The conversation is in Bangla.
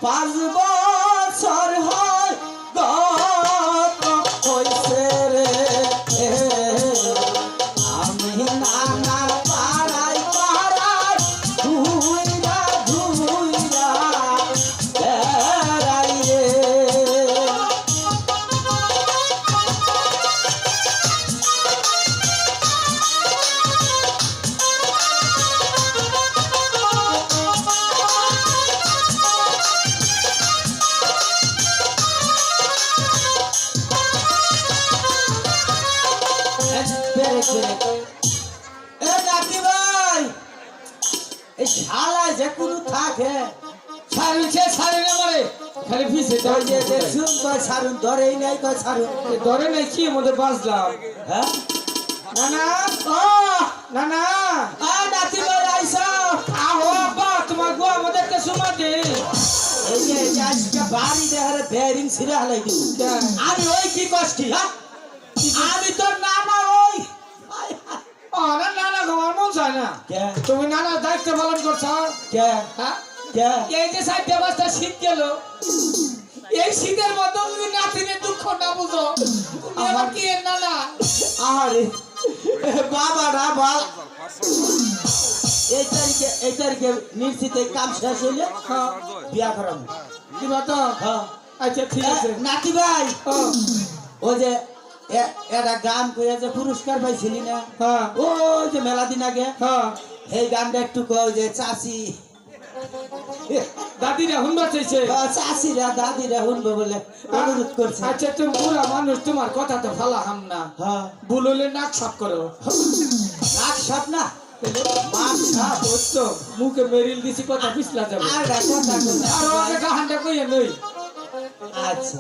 5 বছর হয় গত হইছে রে আমি নানা পাড়ায় পাড়ায় ঘুইরা ঘুইরা বেড়াই রে শালা যে কোনো থাকে ছাড়ছে ছাড়ে না মারে খালি পিছে ওই যে দেখছুন কয় ছাড়ুন ধরেই নাই কয় ছাড়ুন ধরে নাই কি মধ্যে বাজলাম হ্যাঁ না না ও না না আ নাতি ভাই আইসা আহো বা তোমার গো আমাদের কে সুমা দে এই যে আজকে বাড়ি দেহারে বেরিং ছিড়া হালাই দিউ আমি ওই কি কষ্টি হ্যাঁ আমি তো নানা ওই না না না আমার মন চায় না কে তুমি নানা দায়িত্ব পালন করছো কে হ্যাঁ কে এই যে সাইড ব্যবস্থা শীত গেল এই শীতের মধ্যে তুমি নাতিনের দুঃখ না বুঝো তুমি আবার কি এর নানা আরে বাবা না বাল এই তারিখে নিশ্চিত কাম শেষ হইলে হ্যাঁ বিয়া করাম কি মতো হ্যাঁ আচ্ছা ঠিক আছে নাতি ভাই হ্যাঁ ও যে একটা গান করে যে পুরস্কার পাইছিলি না হ্যাঁ ও যে মেলা দিন আগে হ্যাঁ এই গানটা একটু কও যে চাচি দাদিরা হুন্ডা চাইছে চাচিরা দাদিরা শুনবো বলে অনুরোধ করছে আচ্ছা তুমি বুড়া মানুষ তোমার কথা তো ভালো হাম না হ্যাঁ বুললে নাক সাফ করো নাক সাপ না মাছ সাপ তো মুখে মেরিল দিছি কথা পিছলা যাবে আর কথা আর ওকে গাহানটা কইয়া নই আচ্ছা